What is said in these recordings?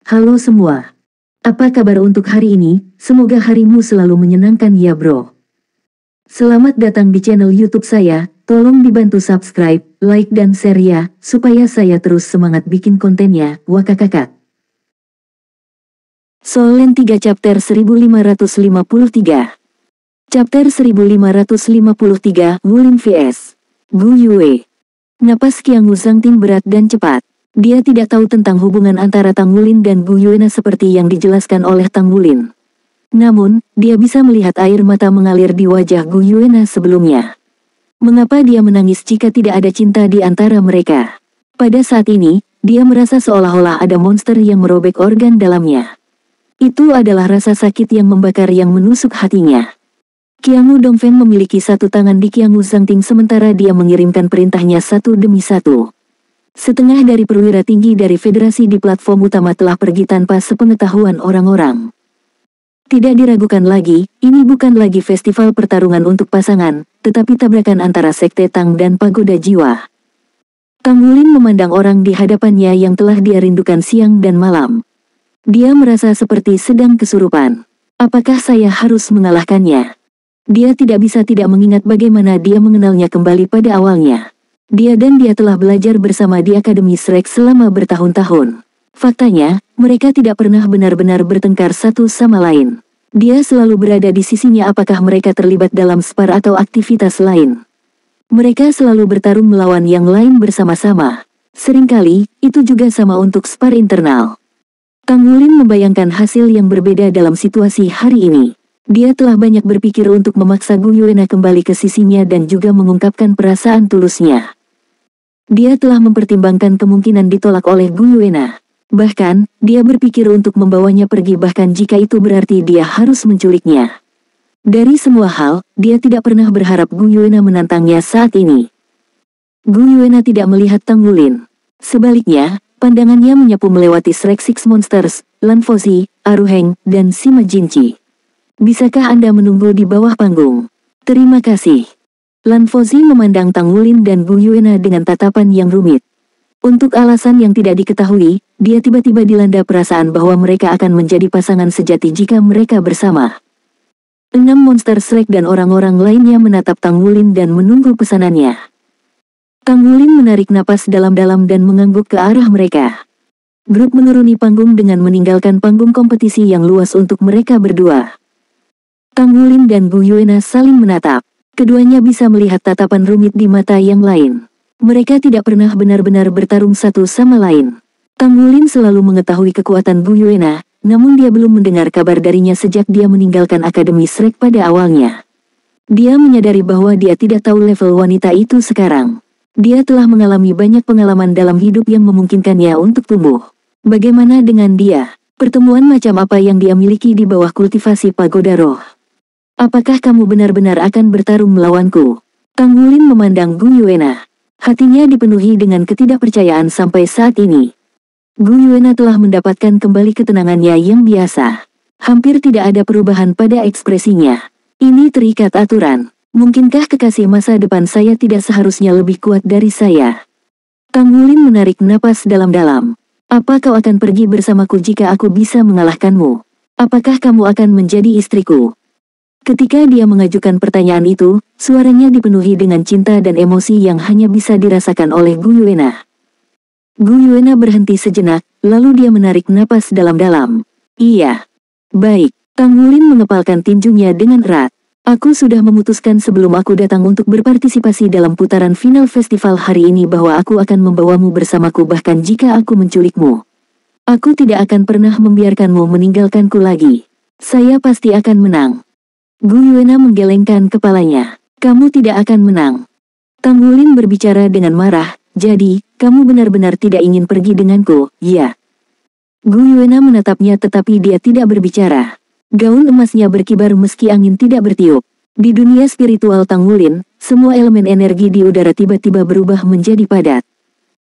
Halo semua. Apa kabar untuk hari ini? Semoga harimu selalu menyenangkan ya bro. Selamat datang di channel YouTube saya. Tolong dibantu subscribe, like dan share ya, supaya saya terus semangat bikin kontennya. Wakakakak. Solen 3 Chapter 1553. Chapter 1553, Wulin vs. Gu Yue. Napas Qiang Wuzangting berat dan cepat. Dia tidak tahu tentang hubungan antara Tang Wulin dan Gu Yuena seperti yang dijelaskan oleh Tang Wulin. Namun, dia bisa melihat air mata mengalir di wajah Gu Yuena sebelumnya. Mengapa dia menangis jika tidak ada cinta di antara mereka? Pada saat ini, dia merasa seolah-olah ada monster yang merobek organ dalamnya. Itu adalah rasa sakit yang membakar yang menusuk hatinya. Qiang Dongfeng memiliki satu tangan di Qiang Wuzangting sementara dia mengirimkan perintahnya satu demi satu. Setengah dari perwira tinggi dari federasi di platform utama telah pergi tanpa sepengetahuan orang-orang. Tidak diragukan lagi, ini bukan lagi festival pertarungan untuk pasangan, tetapi tabrakan antara sekte Tang dan pagoda jiwa. Tang Wulin memandang orang di hadapannya yang telah dia rindukan siang dan malam. Dia merasa seperti sedang kesurupan. Apakah saya harus mengalahkannya? Dia tidak bisa tidak mengingat bagaimana dia mengenalnya kembali pada awalnya. Dia telah belajar bersama di Akademi Shrek selama bertahun-tahun. Faktanya, mereka tidak pernah benar-benar bertengkar satu sama lain. Dia selalu berada di sisinya apakah mereka terlibat dalam spar atau aktivitas lain. Mereka selalu bertarung melawan yang lain bersama-sama. Seringkali, itu juga sama untuk spar internal. Tang Wulin membayangkan hasil yang berbeda dalam situasi hari ini. Dia telah banyak berpikir untuk memaksa Gu Yuena kembali ke sisinya dan juga mengungkapkan perasaan tulusnya. Dia telah mempertimbangkan kemungkinan ditolak oleh Gu Yuena. Bahkan, dia berpikir untuk membawanya pergi bahkan jika itu berarti dia harus menculiknya. Dari semua hal, dia tidak pernah berharap Gu Yuena menantangnya saat ini. Gu Yuena tidak melihat Tang Wulin. Sebaliknya, pandangannya menyapu melewati Shrek Six Monsters, Lan Fozi, Aruheng, dan Sima Jinchi. Bisakah Anda menunggu di bawah panggung? Terima kasih. Lan Fozi memandang Tang Wulin dan Gu Yuena dengan tatapan yang rumit. Untuk alasan yang tidak diketahui, dia tiba-tiba dilanda perasaan bahwa mereka akan menjadi pasangan sejati jika mereka bersama. 6 monster Shrek dan orang-orang lainnya menatap Tang Wulin dan menunggu pesanannya. Tang Wulin menarik napas dalam-dalam dan mengangguk ke arah mereka. Grup menuruni panggung dengan meninggalkan panggung kompetisi yang luas untuk mereka berdua. Tang Wulin dan Gu Yuena saling menatap. Keduanya bisa melihat tatapan rumit di mata yang lain. Mereka tidak pernah benar-benar bertarung satu sama lain. Tang Wulin selalu mengetahui kekuatan Gu Yuena, namun dia belum mendengar kabar darinya sejak dia meninggalkan Akademi Shrek pada awalnya. Dia menyadari bahwa dia tidak tahu level wanita itu sekarang. Dia telah mengalami banyak pengalaman dalam hidup yang memungkinkannya untuk tumbuh. Bagaimana dengan dia? Pertemuan macam apa yang dia miliki di bawah kultivasi pagoda roh? Apakah kamu benar-benar akan bertarung melawanku? Tang Wulin memandang Gu Yuena. Hatinya dipenuhi dengan ketidakpercayaan sampai saat ini. Gu Yuena telah mendapatkan kembali ketenangannya yang biasa. Hampir tidak ada perubahan pada ekspresinya. Ini terikat aturan. Mungkinkah kekasih masa depan saya tidak seharusnya lebih kuat dari saya? Tang Wulin menarik napas dalam-dalam. Apa kau akan pergi bersamaku jika aku bisa mengalahkanmu? Apakah kamu akan menjadi istriku? Ketika dia mengajukan pertanyaan itu, suaranya dipenuhi dengan cinta dan emosi yang hanya bisa dirasakan oleh Gu Yuena. Gu Yuena berhenti sejenak, lalu dia menarik napas dalam-dalam. Iya. Baik. Tang Wulin mengepalkan tinjunya dengan erat. Aku sudah memutuskan sebelum aku datang untuk berpartisipasi dalam putaran final festival hari ini bahwa aku akan membawamu bersamaku bahkan jika aku menculikmu. Aku tidak akan pernah membiarkanmu meninggalkanku lagi. Saya pasti akan menang. Gu Yuena menggelengkan kepalanya. Kamu tidak akan menang. Tang Wulin berbicara dengan marah, jadi, kamu benar-benar tidak ingin pergi denganku, ya? Gu Yuena menatapnya tetapi dia tidak berbicara. Gaun emasnya berkibar meski angin tidak bertiup. Di dunia spiritual Tang Wulin, semua elemen energi di udara tiba-tiba berubah menjadi padat.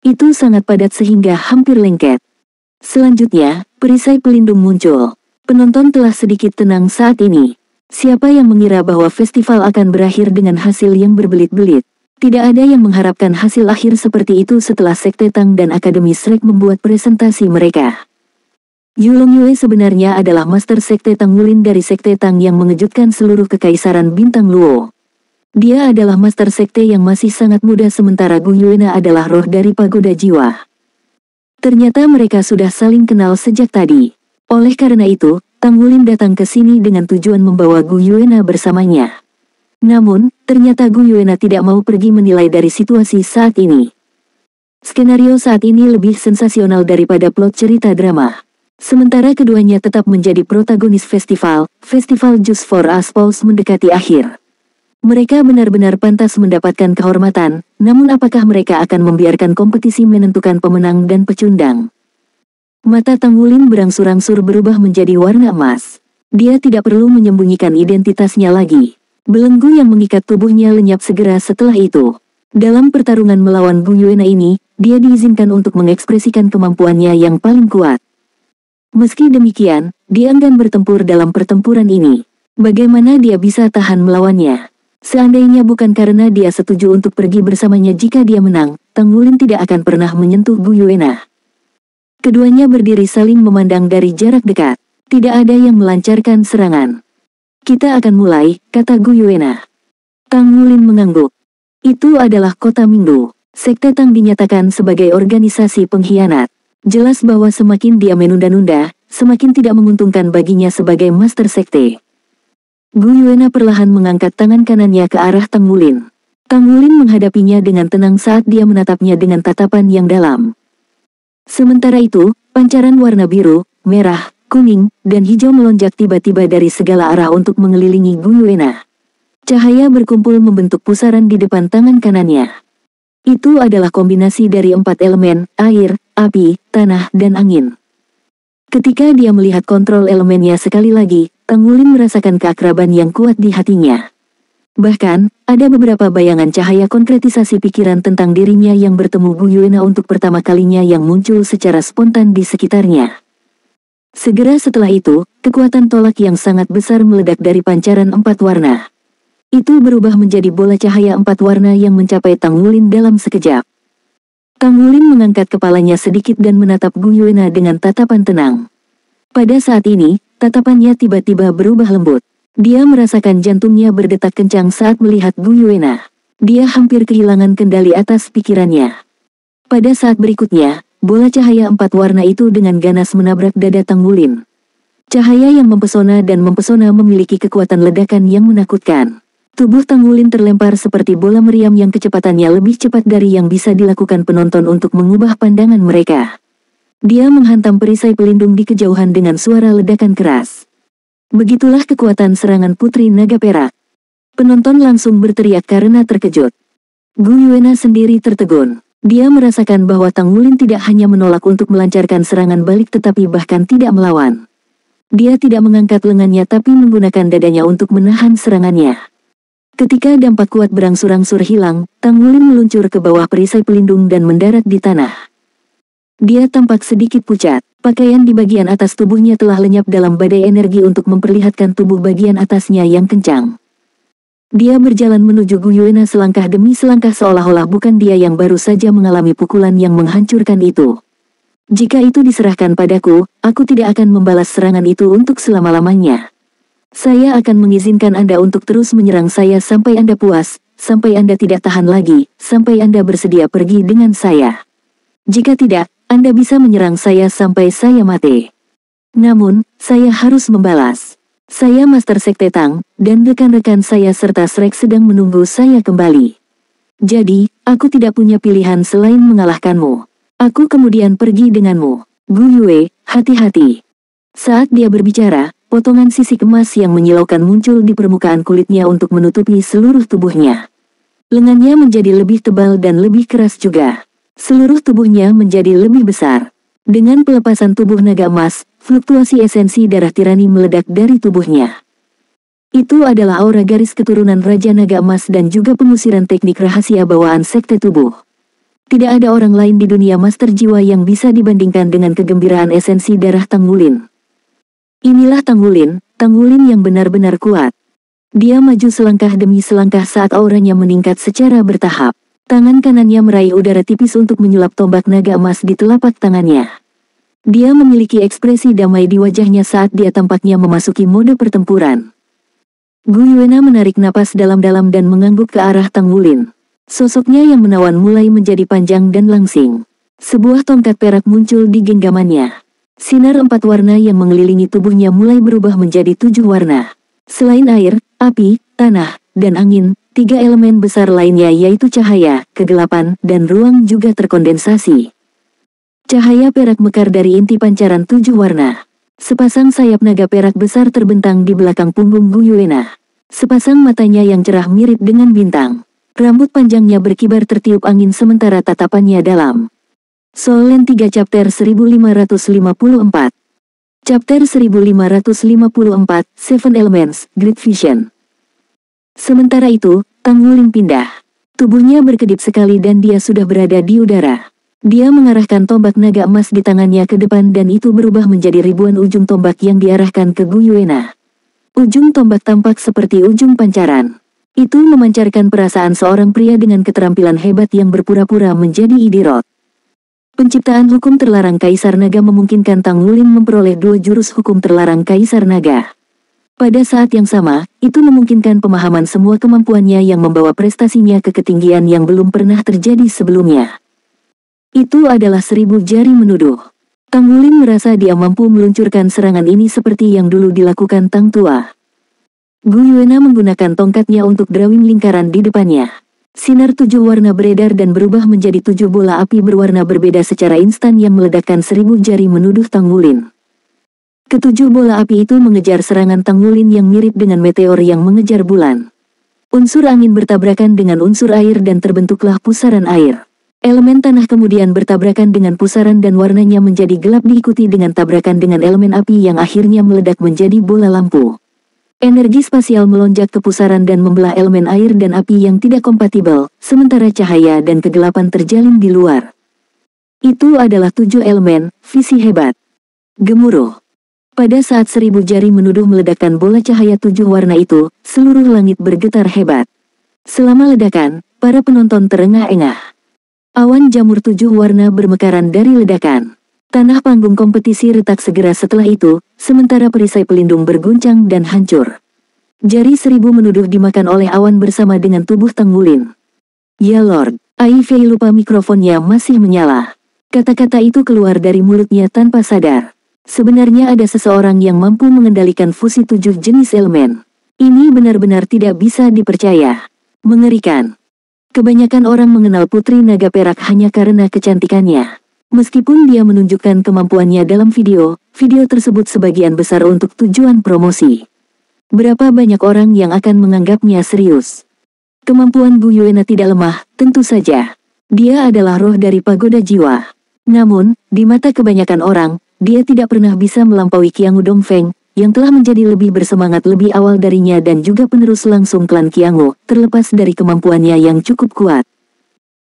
Itu sangat padat sehingga hampir lengket. Selanjutnya, perisai pelindung muncul. Penonton telah sedikit tenang saat ini. Siapa yang mengira bahwa festival akan berakhir dengan hasil yang berbelit-belit? Tidak ada yang mengharapkan hasil akhir seperti itu setelah Sekte Tang dan Akademi Shrek membuat presentasi mereka. Yulong Yue sebenarnya adalah Master Sekte Tang Wulin dari Sekte Tang yang mengejutkan seluruh kekaisaran bintang Luo. Dia adalah Master Sekte yang masih sangat muda sementara Gu Yuena adalah roh dari pagoda jiwa. Ternyata mereka sudah saling kenal sejak tadi. Oleh karena itu, Tang Wulin datang ke sini dengan tujuan membawa Gu Yuena bersamanya. Namun, ternyata Gu Yuena tidak mau pergi menilai dari situasi saat ini. Skenario saat ini lebih sensasional daripada plot cerita drama. Sementara keduanya tetap menjadi protagonis festival Juice for Aspals mendekati akhir. Mereka benar-benar pantas mendapatkan kehormatan, namun apakah mereka akan membiarkan kompetisi menentukan pemenang dan pecundang? Mata Tang Wulin berangsur-angsur berubah menjadi warna emas. Dia tidak perlu menyembunyikan identitasnya lagi. Belenggu yang mengikat tubuhnya lenyap segera setelah itu. Dalam pertarungan melawan Gu Yuena ini, dia diizinkan untuk mengekspresikan kemampuannya yang paling kuat. Meski demikian, dia enggan bertempur dalam pertempuran ini. Bagaimana dia bisa tahan melawannya? Seandainya bukan karena dia setuju untuk pergi bersamanya jika dia menang, Tang Wulin tidak akan pernah menyentuh Gu Yuena. Keduanya berdiri saling memandang dari jarak dekat. Tidak ada yang melancarkan serangan. Kita akan mulai, kata Gu Yuena. Tang Wulin mengangguk. Itu adalah kota Minggu. Sekte Tang dinyatakan sebagai organisasi pengkhianat. Jelas bahwa semakin dia menunda-nunda, semakin tidak menguntungkan baginya sebagai Master Sekte. Gu Yuena perlahan mengangkat tangan kanannya ke arah Tang Wulin. Tang Wulin menghadapinya dengan tenang saat dia menatapnya dengan tatapan yang dalam. Sementara itu, pancaran warna biru, merah, kuning, dan hijau melonjak tiba-tiba dari segala arah untuk mengelilingi Gu Yuena. Cahaya berkumpul membentuk pusaran di depan tangan kanannya. Itu adalah kombinasi dari 4 elemen, air, api, tanah, dan angin. Ketika dia melihat kontrol elemennya sekali lagi, Tang Wulin merasakan keakraban yang kuat di hatinya. Bahkan, ada beberapa bayangan cahaya konkretisasi pikiran tentang dirinya yang bertemu Gu Yuena untuk pertama kalinya yang muncul secara spontan di sekitarnya. Segera setelah itu, kekuatan tolak yang sangat besar meledak dari pancaran 4 warna. Itu berubah menjadi bola cahaya 4 warna yang mencapai Tang Wulin dalam sekejap. Tang Wulin mengangkat kepalanya sedikit dan menatap Gu Yuena dengan tatapan tenang. Pada saat ini, tatapannya tiba-tiba berubah lembut. Dia merasakan jantungnya berdetak kencang saat melihat Gu Yuena. Dia hampir kehilangan kendali atas pikirannya. Pada saat berikutnya, bola cahaya 4 warna itu dengan ganas menabrak dada Tang Wulin. Cahaya yang mempesona dan mempesona memiliki kekuatan ledakan yang menakutkan. Tubuh Tang Wulin terlempar seperti bola meriam yang kecepatannya lebih cepat dari yang bisa dilakukan penonton untuk mengubah pandangan mereka. Dia menghantam perisai pelindung di kejauhan dengan suara ledakan keras. Begitulah kekuatan serangan Putri Naga Perak. Penonton langsung berteriak karena terkejut. Gu Yuena sendiri tertegun. Dia merasakan bahwa Tang Wulin tidak hanya menolak untuk melancarkan serangan balik tetapi bahkan tidak melawan. Dia tidak mengangkat lengannya tapi menggunakan dadanya untuk menahan serangannya. Ketika dampak kuat berangsur-angsur hilang, Tang Wulin meluncur ke bawah perisai pelindung dan mendarat di tanah. Dia tampak sedikit pucat. Pakaian di bagian atas tubuhnya telah lenyap dalam badai energi untuk memperlihatkan tubuh bagian atasnya yang kencang. Dia berjalan menuju Gu Yuena selangkah demi selangkah seolah-olah bukan dia yang baru saja mengalami pukulan yang menghancurkan itu. Jika itu diserahkan padaku, aku tidak akan membalas serangan itu untuk selama-lamanya. Saya akan mengizinkan Anda untuk terus menyerang saya sampai Anda puas, sampai Anda tidak tahan lagi, sampai Anda bersedia pergi dengan saya. Jika tidak, Anda bisa menyerang saya sampai saya mati. Namun, saya harus membalas. Saya Master Sekte Tang, dan rekan-rekan saya serta Shrek sedang menunggu saya kembali. Jadi, aku tidak punya pilihan selain mengalahkanmu. Aku kemudian pergi denganmu. Gu Yue, hati-hati. Saat dia berbicara, potongan sisik emas yang menyilaukan muncul di permukaan kulitnya untuk menutupi seluruh tubuhnya. Lengannya menjadi lebih tebal dan lebih keras juga. Seluruh tubuhnya menjadi lebih besar. Dengan pelepasan tubuh naga emas, fluktuasi esensi darah tirani meledak dari tubuhnya. Itu adalah aura garis keturunan Raja Naga Emas dan juga pengusiran teknik rahasia bawaan sekte tubuh. Tidak ada orang lain di dunia Master Jiwa yang bisa dibandingkan dengan kegembiraan esensi darah Tang Wulin. Inilah Tang Wulin yang benar-benar kuat. Dia maju selangkah demi selangkah saat auranya meningkat secara bertahap. Tangan kanannya meraih udara tipis untuk menyulap tombak naga emas di telapak tangannya. Dia memiliki ekspresi damai di wajahnya saat dia tampaknya memasuki mode pertempuran. Gu Yuena menarik napas dalam-dalam dan mengangguk ke arah Tang Wulin. Sosoknya yang menawan mulai menjadi panjang dan langsing. Sebuah tongkat perak muncul di genggamannya. Sinar 4 warna yang mengelilingi tubuhnya mulai berubah menjadi 7 warna. Selain air, api, tanah, dan angin, 3 elemen besar lainnya yaitu cahaya, kegelapan, dan ruang juga terkondensasi. Cahaya perak mekar dari inti pancaran 7 warna. Sepasang sayap naga perak besar terbentang di belakang punggung Gu Yuena. Sepasang matanya yang cerah mirip dengan bintang. Rambut panjangnya berkibar tertiup angin sementara tatapannya dalam. Soul Land 3 Chapter 1554. Chapter 1554, Seven Elements, Great Vision. Sementara itu, Tang Wulin pindah. Tubuhnya berkedip sekali dan dia sudah berada di udara. Dia mengarahkan tombak naga emas di tangannya ke depan dan itu berubah menjadi ribuan ujung tombak yang diarahkan ke Gu Yuena. Ujung tombak tampak seperti ujung pancaran. Itu memancarkan perasaan seorang pria dengan keterampilan hebat yang berpura-pura menjadi idiot. Penciptaan hukum terlarang Kaisar Naga memungkinkan Tang Wulin memperoleh 2 jurus hukum terlarang Kaisar Naga. Pada saat yang sama, itu memungkinkan pemahaman semua kemampuannya yang membawa prestasinya ke ketinggian yang belum pernah terjadi sebelumnya. Itu adalah 1000 jari menuduh. Tang Wulin merasa dia mampu meluncurkan serangan ini seperti yang dulu dilakukan Tang Tua. Gu Yuena menggunakan tongkatnya untuk drawing lingkaran di depannya. Sinar 7 warna beredar dan berubah menjadi 7 bola api berwarna berbeda secara instan yang meledakkan 1000 jari menuduh Tang Wulin. Ketujuh bola api itu mengejar serangan Tang Wulin yang mirip dengan meteor yang mengejar bulan. Unsur angin bertabrakan dengan unsur air dan terbentuklah pusaran air. Elemen tanah kemudian bertabrakan dengan pusaran dan warnanya menjadi gelap diikuti dengan tabrakan dengan elemen api yang akhirnya meledak menjadi bola lampu. Energi spasial melonjak ke pusaran dan membelah elemen air dan api yang tidak kompatibel, sementara cahaya dan kegelapan terjalin di luar. Itu adalah 7 elemen, visi hebat. Gemuruh. Pada saat 1000 jari menuduh meledakkan bola cahaya 7 warna itu, seluruh langit bergetar hebat. Selama ledakan, para penonton terengah-engah. Awan jamur 7 warna bermekaran dari ledakan. Tanah panggung kompetisi retak segera setelah itu, sementara perisai pelindung berguncang dan hancur. Jari 1000 menuduh dimakan oleh awan bersama dengan tubuh Tang Wulin. Ya Lord, Ai Fei lupa mikrofonnya masih menyala. Kata-kata itu keluar dari mulutnya tanpa sadar. Sebenarnya ada seseorang yang mampu mengendalikan fusi 7 jenis elemen. Ini benar-benar tidak bisa dipercaya. Mengerikan. Kebanyakan orang mengenal Putri Naga Perak hanya karena kecantikannya. Meskipun dia menunjukkan kemampuannya dalam video tersebut sebagian besar untuk tujuan promosi. Berapa banyak orang yang akan menganggapnya serius? Kemampuan Gu Yuena tidak lemah, tentu saja. Dia adalah roh dari pagoda jiwa. Namun, di mata kebanyakan orang, dia tidak pernah bisa melampaui Qiangu Dongfeng, yang telah menjadi lebih bersemangat lebih awal darinya dan juga penerus langsung klan Qiangu, terlepas dari kemampuannya yang cukup kuat.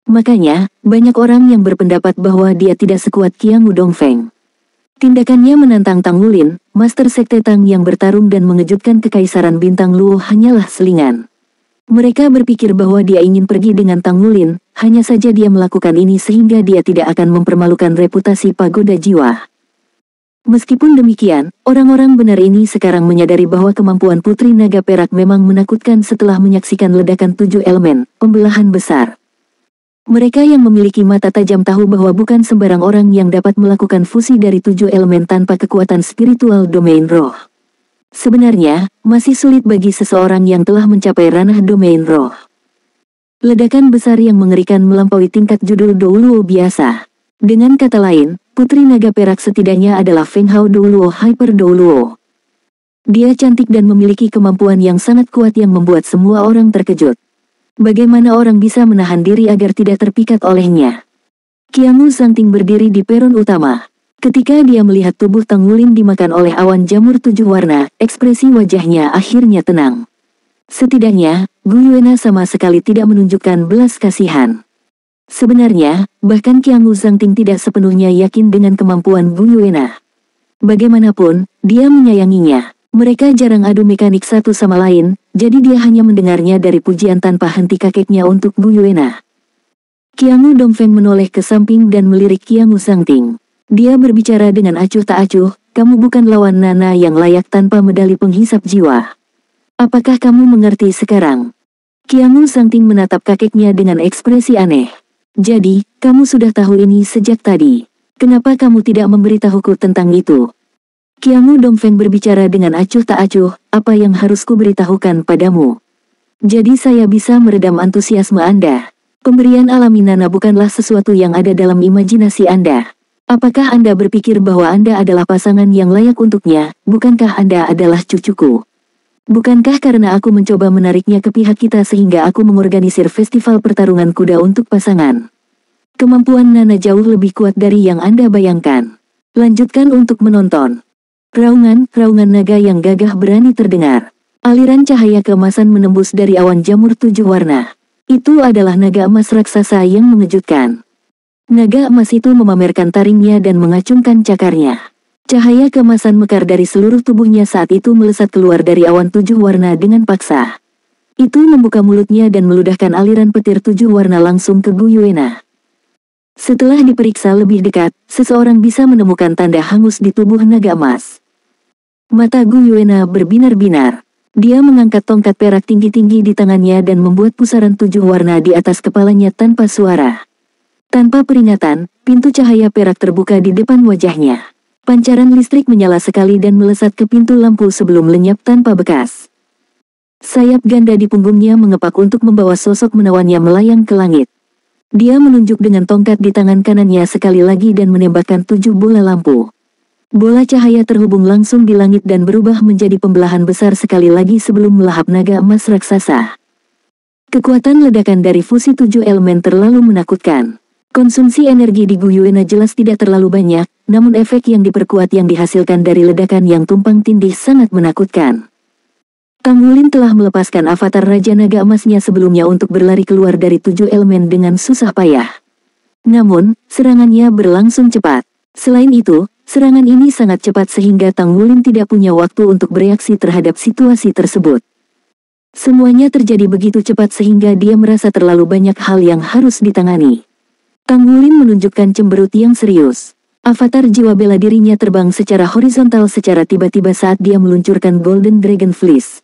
Makanya, banyak orang yang berpendapat bahwa dia tidak sekuat Qiangu Dongfeng. Tindakannya menantang Tang Wulin, Master Sekte Tang yang bertarung dan mengejutkan Kekaisaran Bintang Luo hanyalah selingan. Mereka berpikir bahwa dia ingin pergi dengan Tang Wulin, hanya saja dia melakukan ini sehingga dia tidak akan mempermalukan reputasi pagoda jiwa. Meskipun demikian, orang-orang benar ini sekarang menyadari bahwa kemampuan Putri Naga Perak memang menakutkan setelah menyaksikan ledakan 7 elemen, pembelahan besar. Mereka yang memiliki mata tajam tahu bahwa bukan sembarang orang yang dapat melakukan fusi dari 7 elemen tanpa kekuatan spiritual domain roh. Sebenarnya, masih sulit bagi seseorang yang telah mencapai ranah domain roh. Ledakan besar yang mengerikan melampaui tingkat judul Douluo biasa. Dengan kata lain, Putri Naga Perak setidaknya adalah Feng Hao Douluo Hyper Douluo. Dia cantik dan memiliki kemampuan yang sangat kuat yang membuat semua orang terkejut. Bagaimana orang bisa menahan diri agar tidak terpikat olehnya? Qiangu Zhangting berdiri di peron utama. Ketika dia melihat tubuh Tang Wulin dimakan oleh awan jamur 7 warna, ekspresi wajahnya akhirnya tenang. Setidaknya, Gu Yuena sama sekali tidak menunjukkan belas kasihan. Sebenarnya, bahkan Qiangu Zhangting tidak sepenuhnya yakin dengan kemampuan Gu Yuena. Bagaimanapun, dia menyayanginya. Mereka jarang adu mekanik satu sama lain, jadi dia hanya mendengarnya dari pujian tanpa henti kakeknya untuk Gu Yuena. Qiangu Dongfeng menoleh ke samping dan melirik Qiangu Zhangting. Dia berbicara dengan acuh tak acuh, kamu bukan lawan Nana yang layak tanpa medali penghisap jiwa. Apakah kamu mengerti sekarang? Qiangun Sangting menatap kakeknya dengan ekspresi aneh. Jadi, kamu sudah tahu ini sejak tadi. Kenapa kamu tidak memberitahuku tentang itu? Qiangu Dongfeng berbicara dengan acuh tak acuh, apa yang harus kuberitahukan padamu? Jadi saya bisa meredam antusiasme Anda. Pemberian alami Nana bukanlah sesuatu yang ada dalam imajinasi Anda. Apakah Anda berpikir bahwa Anda adalah pasangan yang layak untuknya, bukankah Anda adalah cucuku? Bukankah karena aku mencoba menariknya ke pihak kita sehingga aku mengorganisir festival pertarungan kuda untuk pasangan? Kemampuan Nana jauh lebih kuat dari yang Anda bayangkan. Lanjutkan untuk menonton. Raungan naga yang gagah berani terdengar. Aliran cahaya keemasan menembus dari awan jamur 7 warna. Itu adalah naga emas raksasa yang mengejutkan. Naga emas itu memamerkan taringnya dan mengacungkan cakarnya. Cahaya keemasan mekar dari seluruh tubuhnya saat itu melesat keluar dari awan 7 warna dengan paksa. Itu membuka mulutnya dan meludahkan aliran petir 7 warna langsung ke Gu Yuena. Setelah diperiksa lebih dekat, seseorang bisa menemukan tanda hangus di tubuh naga emas. Mata Gu Yuena berbinar-binar. Dia mengangkat tongkat perak tinggi-tinggi di tangannya dan membuat pusaran 7 warna di atas kepalanya tanpa suara. Tanpa peringatan, pintu cahaya perak terbuka di depan wajahnya. Pancaran listrik menyala sekali dan melesat ke pintu lampu sebelum lenyap tanpa bekas. Sayap ganda di punggungnya mengepak untuk membawa sosok menawannya melayang ke langit. Dia menunjuk dengan tongkat di tangan kanannya sekali lagi dan menembakkan 7 bola lampu. Bola cahaya terhubung langsung di langit dan berubah menjadi pembelahan besar sekali lagi sebelum melahap naga emas raksasa. Kekuatan ledakan dari fusi 7 elemen terlalu menakutkan. Konsumsi energi di Gu Yuena jelas tidak terlalu banyak, namun efek yang diperkuat yang dihasilkan dari ledakan yang tumpang tindih sangat menakutkan. Tang Wulin telah melepaskan avatar Raja Naga Emasnya sebelumnya untuk berlari keluar dari 7 elemen dengan susah payah. Namun, serangannya berlangsung cepat. Selain itu, serangan ini sangat cepat sehingga Tang Wulin tidak punya waktu untuk bereaksi terhadap situasi tersebut. Semuanya terjadi begitu cepat sehingga dia merasa terlalu banyak hal yang harus ditangani. Tang Wulin menunjukkan cemberut yang serius. Avatar jiwa bela dirinya terbang secara horizontal secara tiba-tiba saat dia meluncurkan Golden Dragon Fleece.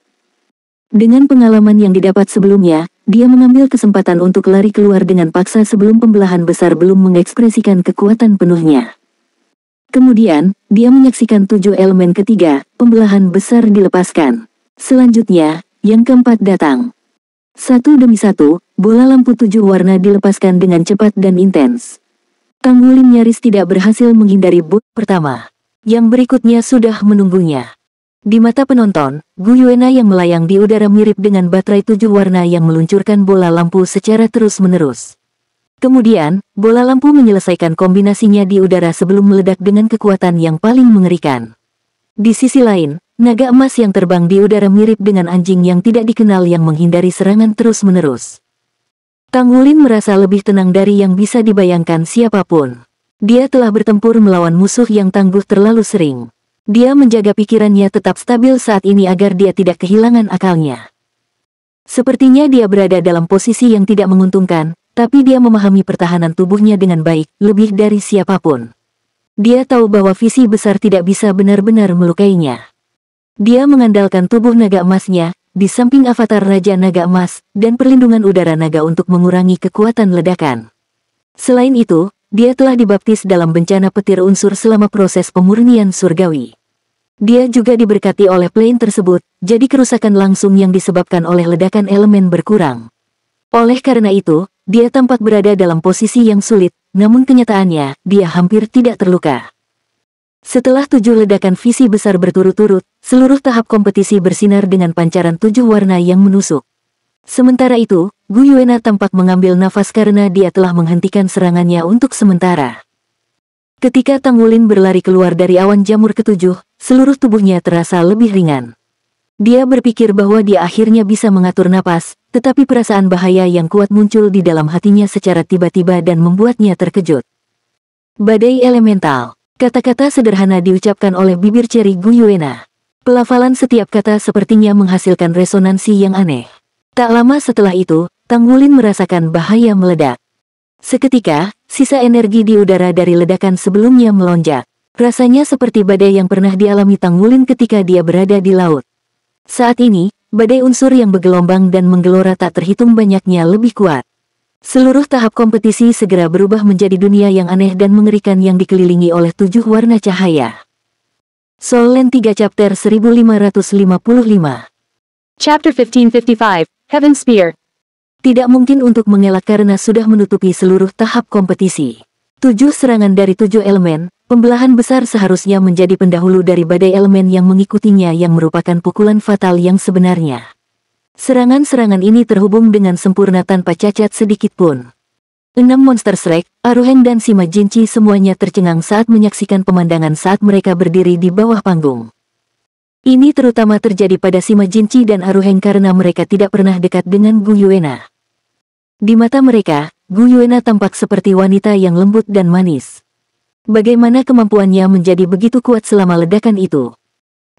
Dengan pengalaman yang didapat sebelumnya, dia mengambil kesempatan untuk lari keluar dengan paksa sebelum pembelahan besar belum mengekspresikan kekuatan penuhnya. Kemudian, dia menyaksikan 7 elemen ketiga, pembelahan besar dilepaskan. Selanjutnya, yang keempat datang. Satu demi satu, bola lampu 7 warna dilepaskan dengan cepat dan intens. Tang Wulin nyaris tidak berhasil menghindari bola pertama. Yang berikutnya sudah menunggunya. Di mata penonton, Gu Yuena yang melayang di udara mirip dengan baterai 7 warna yang meluncurkan bola lampu secara terus-menerus. Kemudian, bola lampu menyelesaikan kombinasinya di udara sebelum meledak dengan kekuatan yang paling mengerikan. Di sisi lain, naga emas yang terbang di udara mirip dengan anjing yang tidak dikenal yang menghindari serangan terus-menerus. Tang Wulin merasa lebih tenang dari yang bisa dibayangkan siapapun. Dia telah bertempur melawan musuh yang tangguh terlalu sering. Dia menjaga pikirannya tetap stabil saat ini agar dia tidak kehilangan akalnya. Sepertinya dia berada dalam posisi yang tidak menguntungkan, tapi dia memahami pertahanan tubuhnya dengan baik, lebih dari siapapun. Dia tahu bahwa visi besar tidak bisa benar-benar melukainya. Dia mengandalkan tubuh naga emasnya, di samping avatar Raja Naga Emas, dan perlindungan udara naga untuk mengurangi kekuatan ledakan. Selain itu, dia telah dibaptis dalam bencana petir unsur selama proses pemurnian surgawi. Dia juga diberkati oleh plane tersebut, jadi kerusakan langsung yang disebabkan oleh ledakan elemen berkurang. Oleh karena itu, dia tampak berada dalam posisi yang sulit, namun kenyataannya, dia hampir tidak terluka. Setelah 7 ledakan visi besar berturut-turut, seluruh tahap kompetisi bersinar dengan pancaran 7 warna yang menusuk. Sementara itu, Gu Yuena tampak mengambil nafas karena dia telah menghentikan serangannya untuk sementara. Ketika Tang Wulin berlari keluar dari awan jamur ketujuh, seluruh tubuhnya terasa lebih ringan. Dia berpikir bahwa dia akhirnya bisa mengatur napas, tetapi perasaan bahaya yang kuat muncul di dalam hatinya secara tiba-tiba dan membuatnya terkejut. Badai elemental. Kata-kata sederhana diucapkan oleh bibir ceri Gu Yuena. Pelafalan setiap kata sepertinya menghasilkan resonansi yang aneh. Tak lama setelah itu, Tang Wulin merasakan bahaya meledak. Seketika, sisa energi di udara dari ledakan sebelumnya melonjak. Rasanya seperti badai yang pernah dialami Tang Wulin ketika dia berada di laut. Saat ini, badai unsur yang bergelombang dan menggelora tak terhitung banyaknya lebih kuat. Seluruh tahap kompetisi segera berubah menjadi dunia yang aneh dan mengerikan yang dikelilingi oleh 7 warna cahaya. Soul Land 3 Chapter 1555. Chapter 1555, Heaven Spear. Tidak mungkin untuk mengelak karena sudah menutupi seluruh tahap kompetisi. 7 serangan dari 7 elemen, pembelahan besar seharusnya menjadi pendahulu dari badai elemen yang mengikutinya yang merupakan pukulan fatal yang sebenarnya. Serangan-serangan ini terhubung dengan sempurna tanpa cacat sedikit pun. 6 monster Shrek, Aruheng dan Sima Jinchi semuanya tercengang saat menyaksikan pemandangan saat mereka berdiri di bawah panggung. Ini terutama terjadi pada Sima Jinchi dan Aruheng karena mereka tidak pernah dekat dengan Gu Yuena. Di mata mereka, Gu Yuena tampak seperti wanita yang lembut dan manis. Bagaimana kemampuannya menjadi begitu kuat selama ledakan itu?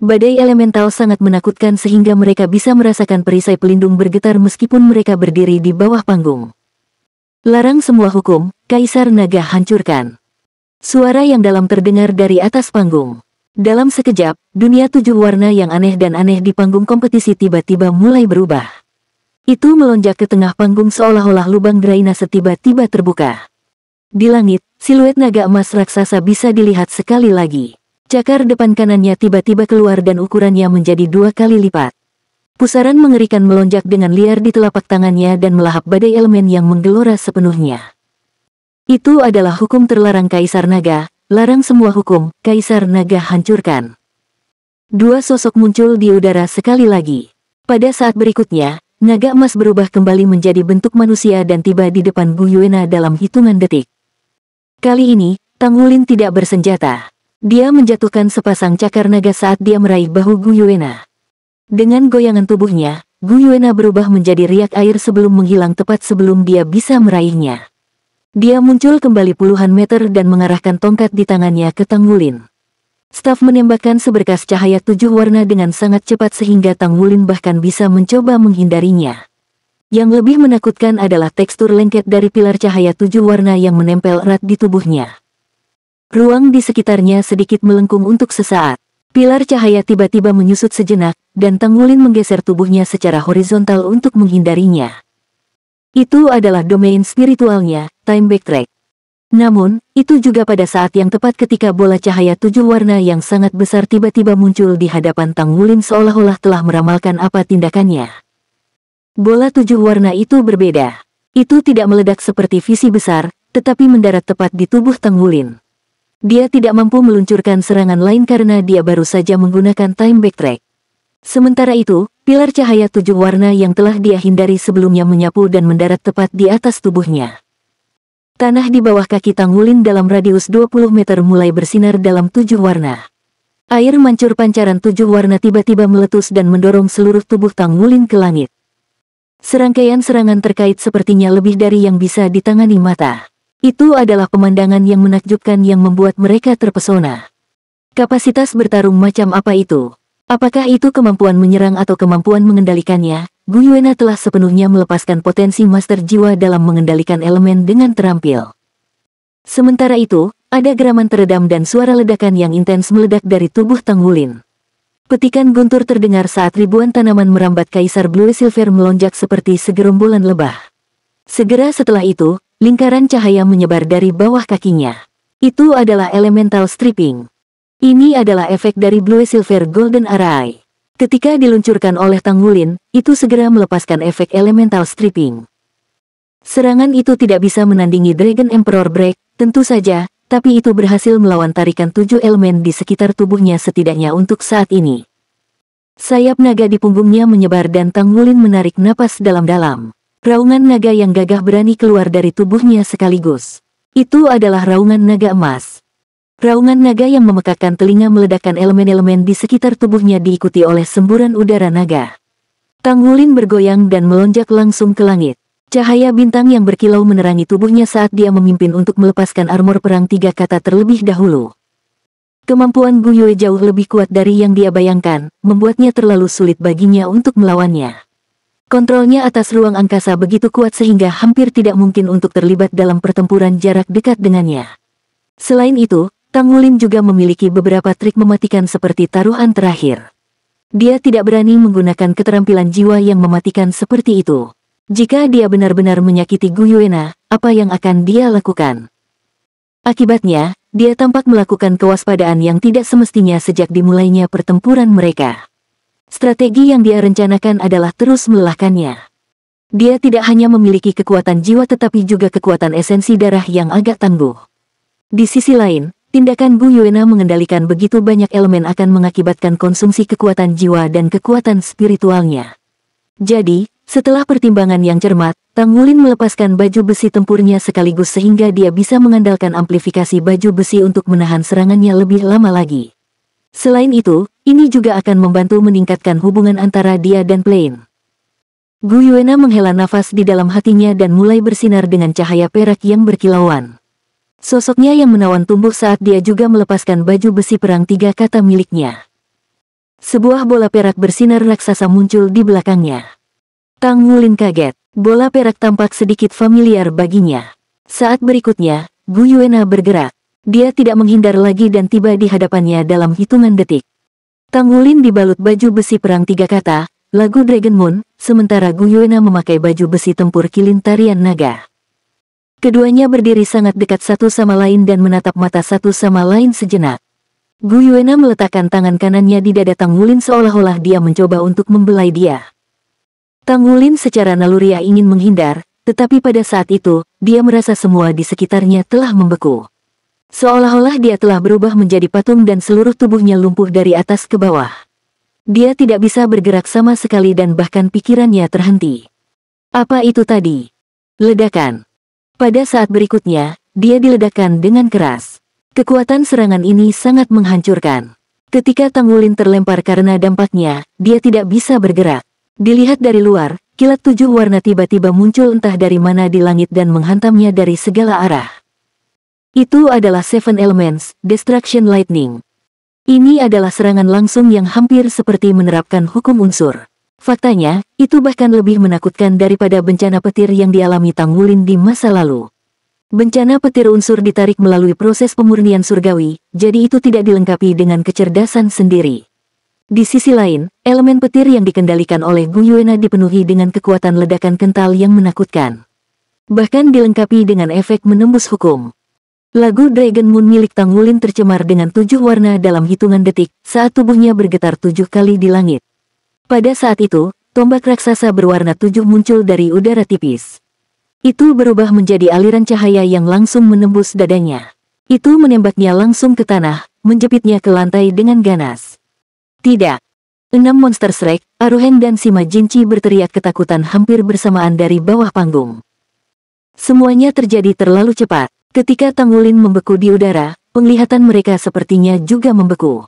Badai elemental sangat menakutkan sehingga mereka bisa merasakan perisai pelindung bergetar meskipun mereka berdiri di bawah panggung. Larang semua hukum, Kaisar Naga hancurkan. Suara yang dalam terdengar dari atas panggung. Dalam sekejap, dunia 7 warna yang aneh dan aneh di panggung kompetisi tiba-tiba mulai berubah. Itu melonjak ke tengah panggung seolah-olah lubang drainase tiba-tiba terbuka. Di langit, siluet naga emas raksasa bisa dilihat sekali lagi. Cakar depan kanannya tiba-tiba keluar dan ukurannya menjadi 2 kali lipat. Pusaran mengerikan melonjak dengan liar di telapak tangannya dan melahap badai elemen yang menggelora sepenuhnya. Itu adalah hukum terlarang Kaisar Naga. Larang semua hukum, Kaisar Naga hancurkan. 2 sosok muncul di udara sekali lagi. Pada saat berikutnya, naga emas berubah kembali menjadi bentuk manusia dan tiba di depan Gu Yuena dalam hitungan detik. Kali ini, Tang Wulin tidak bersenjata. Dia menjatuhkan sepasang cakar naga saat dia meraih bahu Gu Yuena. Dengan goyangan tubuhnya, Gu Yuena berubah menjadi riak air sebelum menghilang tepat sebelum dia bisa meraihnya. Dia muncul kembali puluhan meter dan mengarahkan tongkat di tangannya ke Tang Wulin. Staf menembakkan seberkas cahaya 7 warna dengan sangat cepat sehingga Tang Wulin bahkan bisa mencoba menghindarinya. Yang lebih menakutkan adalah tekstur lengket dari pilar cahaya 7 warna yang menempel erat di tubuhnya. Ruang di sekitarnya sedikit melengkung untuk sesaat. Pilar cahaya tiba-tiba menyusut sejenak, dan Tang Wulin menggeser tubuhnya secara horizontal untuk menghindarinya. Itu adalah domain spiritualnya, Time Backtrack. Namun, itu juga pada saat yang tepat ketika bola cahaya 7 warna yang sangat besar tiba-tiba muncul di hadapan Tang Wulin seolah-olah telah meramalkan apa tindakannya. Bola 7 warna itu berbeda. Itu tidak meledak seperti visi besar, tetapi mendarat tepat di tubuh Tang Wulin. Dia tidak mampu meluncurkan serangan lain karena dia baru saja menggunakan Time Backtrack. Sementara itu, pilar cahaya 7 warna yang telah dia hindari sebelumnya menyapu dan mendarat tepat di atas tubuhnya. Tanah di bawah kaki Tang Wulin dalam radius 20 meter mulai bersinar dalam 7 warna. Air mancur pancaran 7 warna tiba-tiba meletus dan mendorong seluruh tubuh Tang Wulin ke langit. Serangkaian serangan terkait sepertinya lebih dari yang bisa ditangani mata. Itu adalah pemandangan yang menakjubkan yang membuat mereka terpesona. Kapasitas bertarung macam apa itu? Apakah itu kemampuan menyerang atau kemampuan mengendalikannya? Gu Yuena telah sepenuhnya melepaskan potensi master jiwa dalam mengendalikan elemen dengan terampil. Sementara itu, ada geraman teredam dan suara ledakan yang intens meledak dari tubuh Tang Wulin. Petikan guntur terdengar saat ribuan tanaman merambat Kaisar Blue Silver melonjak seperti segerombolan lebah. Segera setelah itu, lingkaran cahaya menyebar dari bawah kakinya. Itu adalah elemental stripping. Ini adalah efek dari Blue Silver Golden Array. Ketika diluncurkan oleh Tang Wulin, itu segera melepaskan efek elemental stripping. Serangan itu tidak bisa menandingi Dragon Emperor Break, tentu saja, tapi itu berhasil melawan tarikan 7 elemen di sekitar tubuhnya setidaknya untuk saat ini. Sayap naga di punggungnya menyebar dan Tang Wulin menarik napas dalam-dalam. Raungan naga yang gagah berani keluar dari tubuhnya sekaligus. Itu adalah raungan naga emas. Raungan naga yang memekakkan telinga meledakkan elemen-elemen di sekitar tubuhnya diikuti oleh semburan udara naga. Tang Wulin bergoyang dan melonjak langsung ke langit. Cahaya bintang yang berkilau menerangi tubuhnya saat dia memimpin untuk melepaskan armor perang 3 kata terlebih dahulu. Kemampuan Gu Yue jauh lebih kuat dari yang dia bayangkan, membuatnya terlalu sulit baginya untuk melawannya. Kontrolnya atas ruang angkasa begitu kuat sehingga hampir tidak mungkin untuk terlibat dalam pertempuran jarak dekat dengannya. Selain itu, Tang Wulin juga memiliki beberapa trik mematikan seperti taruhan terakhir. Dia tidak berani menggunakan keterampilan jiwa yang mematikan seperti itu. Jika dia benar-benar menyakiti Gu Yuena, apa yang akan dia lakukan? Akibatnya, dia tampak melakukan kewaspadaan yang tidak semestinya sejak dimulainya pertempuran mereka. Strategi yang dia rencanakan adalah terus melelahkannya. Dia tidak hanya memiliki kekuatan jiwa tetapi juga kekuatan esensi darah yang agak tangguh. Di sisi lain, tindakan Gu Yuena mengendalikan begitu banyak elemen akan mengakibatkan konsumsi kekuatan jiwa dan kekuatan spiritualnya. Jadi, setelah pertimbangan yang cermat, Tang Wulin melepaskan baju besi tempurnya sekaligus sehingga dia bisa mengandalkan amplifikasi baju besi untuk menahan serangannya lebih lama lagi. Selain itu, ini juga akan membantu meningkatkan hubungan antara dia dan Plain. Gu Yuena menghela nafas di dalam hatinya dan mulai bersinar dengan cahaya perak yang berkilauan. Sosoknya yang menawan tumbuh saat dia juga melepaskan baju besi perang 3 kata miliknya. Sebuah bola perak bersinar raksasa muncul di belakangnya. Tang Wulin kaget. Bola perak tampak sedikit familiar baginya. Saat berikutnya, Gu Yuena bergerak. Dia tidak menghindar lagi dan tiba di hadapannya dalam hitungan detik. Tang Wulin dibalut baju besi perang 3 kata, lagu Dragon Moon, sementara Gu Yuena memakai baju besi tempur kilin tarian naga. Keduanya berdiri sangat dekat satu sama lain dan menatap mata satu sama lain sejenak. Gu Yuena meletakkan tangan kanannya di dada Tang Wulin seolah-olah dia mencoba untuk membelai dia. Tang Wulin secara naluriah ingin menghindar, tetapi pada saat itu, dia merasa semua di sekitarnya telah membeku. Seolah-olah dia telah berubah menjadi patung dan seluruh tubuhnya lumpuh dari atas ke bawah. Dia tidak bisa bergerak sama sekali dan bahkan pikirannya terhenti. Apa itu tadi? Ledakan. Pada saat berikutnya, dia diledakkan dengan keras. Kekuatan serangan ini sangat menghancurkan. Ketika Tang Wulin terlempar karena dampaknya, dia tidak bisa bergerak. Dilihat dari luar, kilat 7 warna tiba-tiba muncul entah dari mana di langit dan menghantamnya dari segala arah. Itu adalah Seven Elements, Destruction Lightning. Ini adalah serangan langsung yang hampir seperti menerapkan hukum unsur. Faktanya, itu bahkan lebih menakutkan daripada bencana petir yang dialami Tang Wulin di masa lalu. Bencana petir unsur ditarik melalui proses pemurnian surgawi, jadi itu tidak dilengkapi dengan kecerdasan sendiri. Di sisi lain, elemen petir yang dikendalikan oleh Gu Yuena dipenuhi dengan kekuatan ledakan kental yang menakutkan. Bahkan dilengkapi dengan efek menembus hukum. Lagu Dragon Moon milik Tang Wulin tercemar dengan 7 warna dalam hitungan detik, saat tubuhnya bergetar 7 kali di langit. Pada saat itu, tombak raksasa berwarna 7 muncul dari udara tipis. Itu berubah menjadi aliran cahaya yang langsung menembus dadanya. Itu menembaknya langsung ke tanah, menjepitnya ke lantai dengan ganas. Tidak. 6 monster Shrek, Aruhen dan Sima Jinchi berteriak ketakutan hampir bersamaan dari bawah panggung. Semuanya terjadi terlalu cepat. Ketika Tang Wulin membeku di udara, penglihatan mereka sepertinya juga membeku.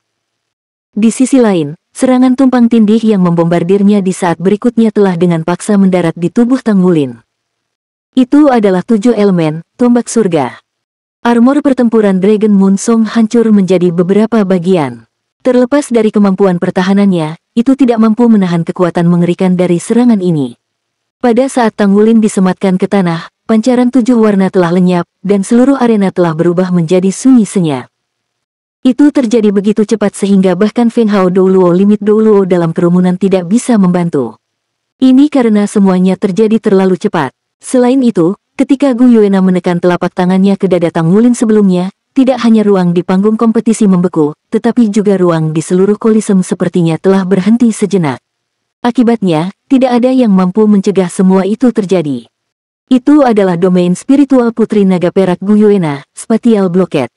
Di sisi lain, serangan tumpang tindih yang membombardirnya di saat berikutnya telah dengan paksa mendarat di tubuh Tang Wulin. Itu adalah 7 elemen, tombak surga. Armor pertempuran Dragon Moon Song hancur menjadi beberapa bagian. Terlepas dari kemampuan pertahanannya, itu tidak mampu menahan kekuatan mengerikan dari serangan ini. Pada saat Tang Wulin disematkan ke tanah, pancaran 7 warna telah lenyap, dan seluruh arena telah berubah menjadi sunyi senyap. Itu terjadi begitu cepat sehingga bahkan Feng Hao Douluo limit Douluo dalam kerumunan tidak bisa membantu. Ini karena semuanya terjadi terlalu cepat. Selain itu, ketika Gu Yuena menekan telapak tangannya ke dada Tang Wulin sebelumnya, tidak hanya ruang di panggung kompetisi membeku, tetapi juga ruang di seluruh kolisem sepertinya telah berhenti sejenak. Akibatnya, tidak ada yang mampu mencegah semua itu terjadi. Itu adalah domain spiritual Putri Naga Perak Gu Yuena, Spatial Blockade.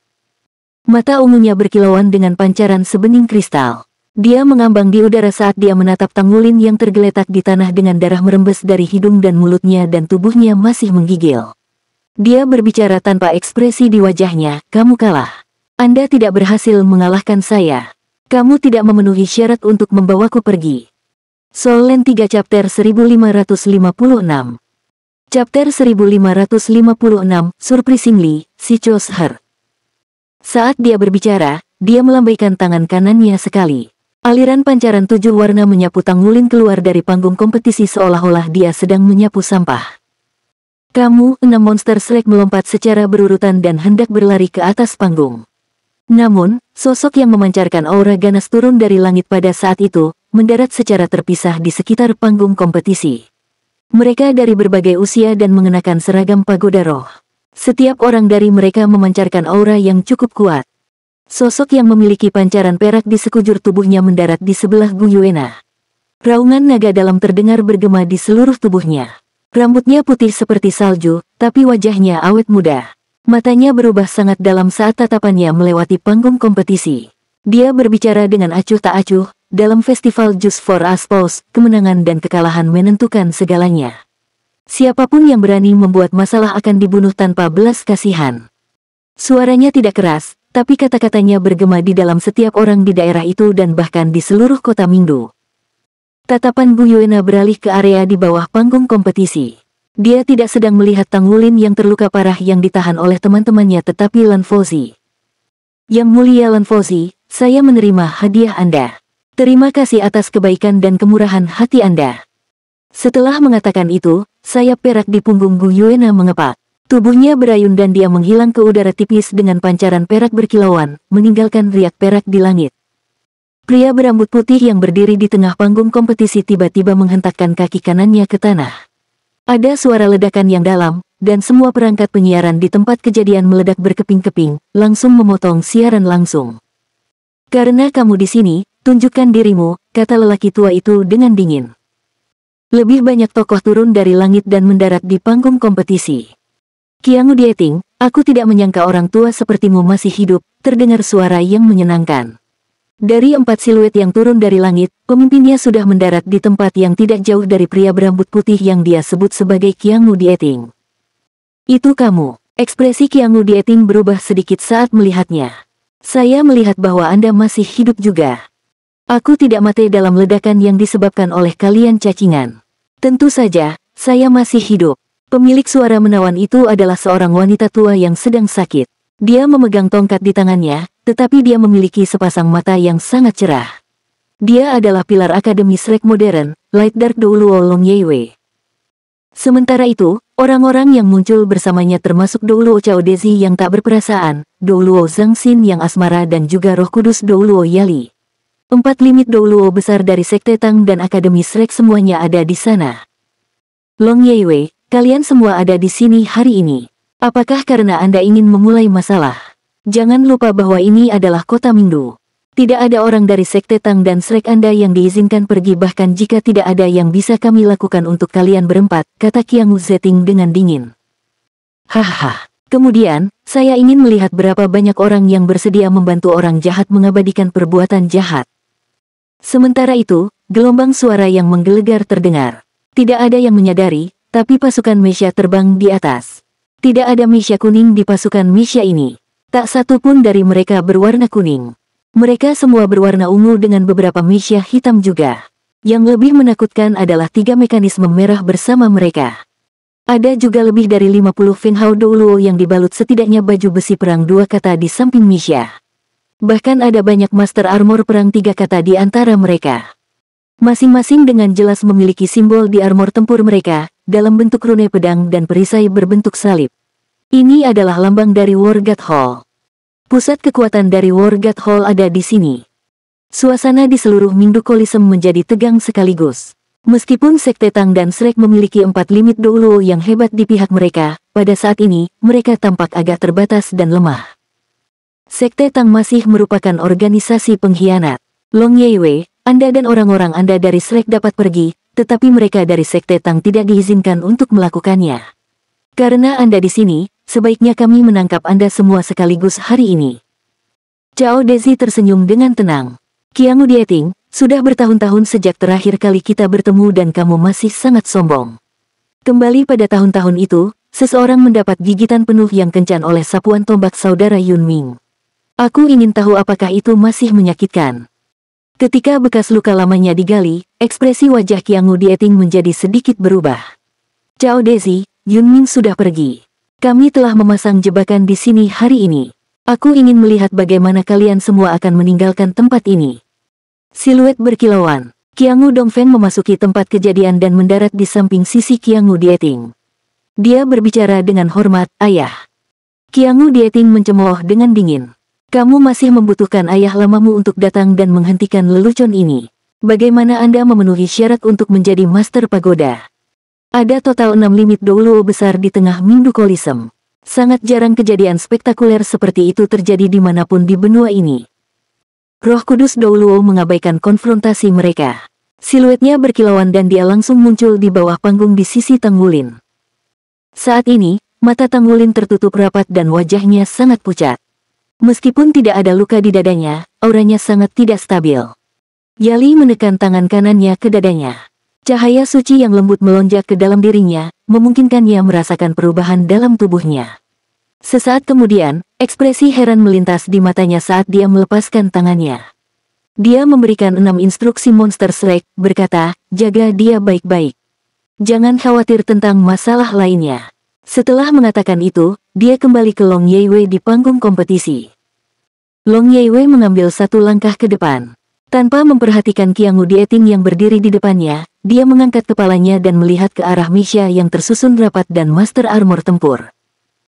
Mata ungunya berkilauan dengan pancaran sebening kristal. Dia mengambang di udara saat dia menatap Tang Wulin yang tergeletak di tanah dengan darah merembes dari hidung dan mulutnya dan tubuhnya masih menggigil. Dia berbicara tanpa ekspresi di wajahnya, "Kamu kalah. Anda tidak berhasil mengalahkan saya. Kamu tidak memenuhi syarat untuk membawaku pergi." Soul Land 3 Chapter 1556. Chapter 1556, Surprisingly, She Chose Her. Saat dia berbicara, dia melambaikan tangan kanannya sekali. Aliran pancaran 7 warna menyapu Tang Wulin keluar dari panggung kompetisi seolah-olah dia sedang menyapu sampah. Kamu, 6 monster Shrek melompat secara berurutan dan hendak berlari ke atas panggung. Namun, sosok yang memancarkan aura ganas turun dari langit pada saat itu, mendarat secara terpisah di sekitar panggung kompetisi. Mereka dari berbagai usia dan mengenakan seragam pagoda roh. Setiap orang dari mereka memancarkan aura yang cukup kuat. Sosok yang memiliki pancaran perak di sekujur tubuhnya mendarat di sebelah Gu Yuena. Raungan naga dalam terdengar bergema di seluruh tubuhnya. Rambutnya putih seperti salju, tapi wajahnya awet muda. Matanya berubah sangat dalam saat tatapannya melewati panggung kompetisi. Dia berbicara dengan acuh tak acuh, dalam festival Just for Us Pause, kemenangan dan kekalahan menentukan segalanya. Siapapun yang berani membuat masalah akan dibunuh tanpa belas kasihan. Suaranya tidak keras, tapi kata-katanya bergema di dalam setiap orang di daerah itu dan bahkan di seluruh kota Mingdu. Tatapan Gu Yuena beralih ke area di bawah panggung kompetisi. Dia tidak sedang melihat Tang Wulin yang terluka parah yang ditahan oleh teman-temannya tetapi Lan Fauzi. Yang mulia Lan Fauzi, saya menerima hadiah Anda. Terima kasih atas kebaikan dan kemurahan hati Anda. Setelah mengatakan itu, sayap perak di punggung Gu Yuena mengepak. Tubuhnya berayun dan dia menghilang ke udara tipis dengan pancaran perak berkilauan, meninggalkan riak perak di langit. Pria berambut putih yang berdiri di tengah panggung kompetisi tiba-tiba menghentakkan kaki kanannya ke tanah. Ada suara ledakan yang dalam, dan semua perangkat penyiaran di tempat kejadian meledak berkeping-keping, langsung memotong siaran langsung. Karena kamu di sini, tunjukkan dirimu, kata lelaki tua itu dengan dingin. Lebih banyak tokoh turun dari langit dan mendarat di panggung kompetisi. Qiangu Dieting, aku tidak menyangka orang tua sepertimu masih hidup, terdengar suara yang menyenangkan. Dari 4 siluet yang turun dari langit, pemimpinnya sudah mendarat di tempat yang tidak jauh dari pria berambut putih yang dia sebut sebagai Qiangu Dieting. Itu kamu. Ekspresi Qiangu Dieting berubah sedikit saat melihatnya. Saya melihat bahwa Anda masih hidup juga. Aku tidak mati dalam ledakan yang disebabkan oleh kalian cacingan. Tentu saja, saya masih hidup. Pemilik suara menawan itu adalah seorang wanita tua yang sedang sakit. Dia memegang tongkat di tangannya, tetapi dia memiliki sepasang mata yang sangat cerah. Dia adalah pilar Akademi Shrek modern, Light Dark Douluo Long Yeiwei. Sementara itu, orang-orang yang muncul bersamanya termasuk Douluo Chao Dezi yang tak berperasaan, Douluo Zhang Xin yang asmara dan juga Roh Kudus Douluo Yali. 4 limit Douluo besar dari Sekte Tang dan Akademi Shrek semuanya ada di sana. Long Yeiwei, kalian semua ada di sini hari ini. Apakah karena Anda ingin memulai masalah? Jangan lupa bahwa ini adalah kota Mingdu. Tidak ada orang dari Sekte Tang dan Shrek Anda yang diizinkan pergi bahkan jika tidak ada yang bisa kami lakukan untuk kalian berempat, kata Qiangu Dieting dengan dingin. Hahaha. Kemudian, saya ingin melihat berapa banyak orang yang bersedia membantu orang jahat mengabadikan perbuatan jahat. Sementara itu, gelombang suara yang menggelegar terdengar. Tidak ada yang menyadari, tapi pasukan Mesya terbang di atas. Tidak ada Mesya kuning di pasukan Mesya ini. Tak satu pun dari mereka berwarna kuning. Mereka semua berwarna ungu dengan beberapa Mesya hitam juga. Yang lebih menakutkan adalah 3 mekanisme merah bersama mereka. Ada juga lebih dari 50 Fenghao Douluo yang dibalut setidaknya baju besi perang 2 kata di samping Mesya. Bahkan ada banyak master armor perang 3 kata di antara mereka. Masing-masing dengan jelas memiliki simbol di armor tempur mereka, dalam bentuk rune pedang dan perisai berbentuk salib. Ini adalah lambang dari War God Hall. Pusat kekuatan dari War God Hall ada di sini. Suasana di seluruh Mingdu Coliseum menjadi tegang sekaligus. Meskipun Sekte Tang dan Shrek memiliki 4 limit Douluo yang hebat di pihak mereka, pada saat ini, mereka tampak agak terbatas dan lemah. Sekte Tang masih merupakan organisasi pengkhianat. Long Yeiwei, Anda dan orang-orang Anda dari Shrek dapat pergi, tetapi mereka dari Sekte Tang tidak diizinkan untuk melakukannya. Karena Anda di sini, sebaiknya kami menangkap Anda semua sekaligus hari ini. Chao Dezi tersenyum dengan tenang. Qiangu Dieting, sudah bertahun-tahun sejak terakhir kali kita bertemu dan kamu masih sangat sombong. Kembali pada tahun-tahun itu, seseorang mendapat gigitan penuh yang kencan oleh sapuan tombak saudara Yunming. Aku ingin tahu apakah itu masih menyakitkan. Ketika bekas luka lamanya digali, ekspresi wajah Qiangu Dieting menjadi sedikit berubah. Chao Dezi, Yunming sudah pergi. Kami telah memasang jebakan di sini hari ini. Aku ingin melihat bagaimana kalian semua akan meninggalkan tempat ini. Siluet berkilauan. Qiangu Dongfeng memasuki tempat kejadian dan mendarat di samping sisi Qiangu Dieting. Dia berbicara dengan hormat, "Ayah." Qiangu Dieting mencemooh dengan dingin. "Kamu masih membutuhkan ayah lamamu untuk datang dan menghentikan lelucon ini. Bagaimana Anda memenuhi syarat untuk menjadi Master Pagoda?" Ada total 6 limit Douluo besar di tengah Mingdu Kolisem. Sangat jarang kejadian spektakuler seperti itu terjadi dimanapun di benua ini. Roh Kudus Douluo mengabaikan konfrontasi mereka. Siluetnya berkilauan dan dia langsung muncul di bawah panggung di sisi Tang Wulin. Saat ini, mata Tang Wulin tertutup rapat dan wajahnya sangat pucat. Meskipun tidak ada luka di dadanya, auranya sangat tidak stabil. Yali menekan tangan kanannya ke dadanya. Cahaya suci yang lembut melonjak ke dalam dirinya, memungkinkannya merasakan perubahan dalam tubuhnya. Sesaat kemudian, ekspresi heran melintas di matanya saat dia melepaskan tangannya. Dia memberikan 6 instruksi monster Shrek, berkata, "Jaga dia baik-baik. Jangan khawatir tentang masalah lainnya." Setelah mengatakan itu, dia kembali ke Long Yeiwei di panggung kompetisi. Long Yeiwei mengambil satu langkah ke depan. Tanpa memperhatikan Qiangu Dieting yang berdiri di depannya, dia mengangkat kepalanya dan melihat ke arah Misha yang tersusun rapat dan Master Armor Tempur.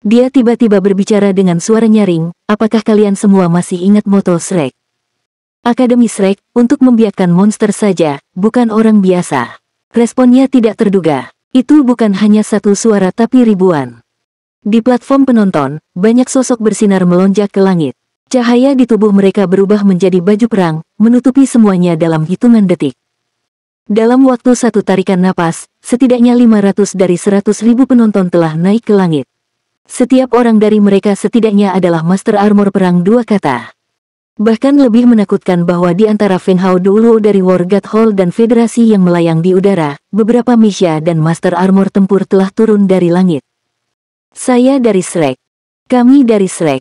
Dia tiba-tiba berbicara dengan suara nyaring, "Apakah kalian semua masih ingat moto Shrek? Akademi Shrek, untuk membiakkan monster saja, bukan orang biasa." Responnya tidak terduga. Itu bukan hanya satu suara tapi ribuan. Di platform penonton, banyak sosok bersinar melonjak ke langit. Cahaya di tubuh mereka berubah menjadi baju perang, menutupi semuanya dalam hitungan detik. Dalam waktu satu tarikan napas, setidaknya 500 dari 100.000 penonton telah naik ke langit. Setiap orang dari mereka setidaknya adalah Master Armor Perang 2 kata. Bahkan lebih menakutkan bahwa di antara Feng Hao Douluo dari War God Hall dan Federasi yang melayang di udara, beberapa Misha dan Master Armor Tempur telah turun dari langit. "Saya dari Shrek. Kami dari Shrek.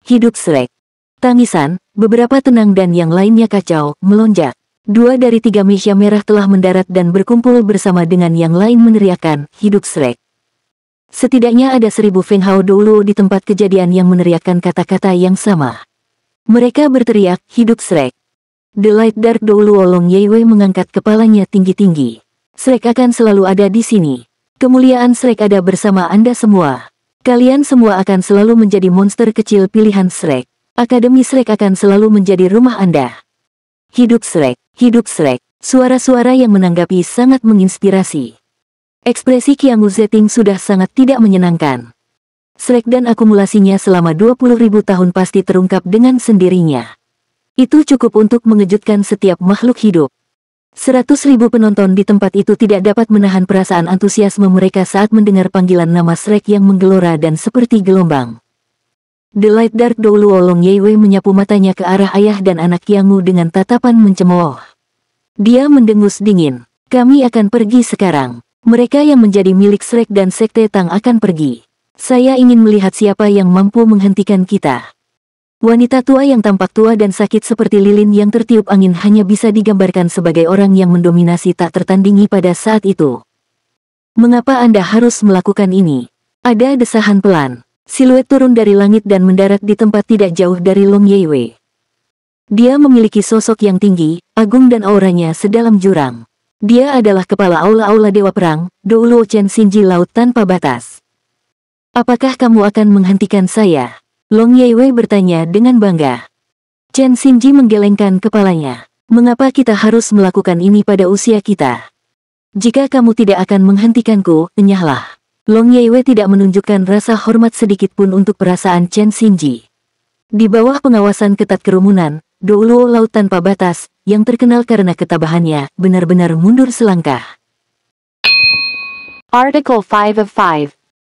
Hidup Shrek." Tangisan, beberapa tenang dan yang lainnya kacau, melonjak. 2 dari 3 Misha merah telah mendarat dan berkumpul bersama dengan yang lain meneriakkan, "Hidup Shrek." Setidaknya ada 1000 Feng Hao Douluo di tempat kejadian yang meneriakkan kata-kata yang sama. Mereka berteriak, "Hidup Shrek." The Light Dark Douluo Long Yeiwei mengangkat kepalanya tinggi-tinggi. "Shrek akan selalu ada di sini. Kemuliaan Shrek ada bersama Anda semua. Kalian semua akan selalu menjadi monster kecil pilihan Shrek. Akademi Shrek akan selalu menjadi rumah Anda. Hidup Shrek, hidup Shrek." Suara-suara yang menanggapi sangat menginspirasi. Ekspresi Qiangu Dieting sudah sangat tidak menyenangkan. Shrek dan akumulasinya selama 20.000 tahun pasti terungkap dengan sendirinya. Itu cukup untuk mengejutkan setiap makhluk hidup. 100.000 penonton di tempat itu tidak dapat menahan perasaan antusiasme mereka saat mendengar panggilan nama Shrek yang menggelora dan seperti gelombang. The Light Dark Douluo Long Yeiwei menyapu matanya ke arah ayah dan anak Qiangu dengan tatapan mencemooh. Dia mendengus dingin. "Kami akan pergi sekarang. Mereka yang menjadi milik Shrek dan Sekte Tang akan pergi. Saya ingin melihat siapa yang mampu menghentikan kita." Wanita tua yang tampak tua dan sakit seperti lilin yang tertiup angin hanya bisa digambarkan sebagai orang yang mendominasi tak tertandingi pada saat itu. "Mengapa Anda harus melakukan ini?" Ada desahan pelan. Siluet turun dari langit dan mendarat di tempat tidak jauh dari Long Yeiwei. Dia memiliki sosok yang tinggi, agung dan auranya sedalam jurang. Dia adalah kepala aula-aula Dewa Perang, Douluo Chen Xinji Laut Tanpa Batas. "Apakah kamu akan menghentikan saya?" Long Yeiwei bertanya dengan bangga. Chen Xinji menggelengkan kepalanya. "Mengapa kita harus melakukan ini pada usia kita? Jika kamu tidak akan menghentikanku, enyahlah." Long Yeiwei tidak menunjukkan rasa hormat sedikit pun untuk perasaan Chen Xinji. Di bawah pengawasan ketat kerumunan, Douluo Laut Tanpa Batas, yang terkenal karena ketabahannya, benar-benar mundur selangkah. Article 5 of 5.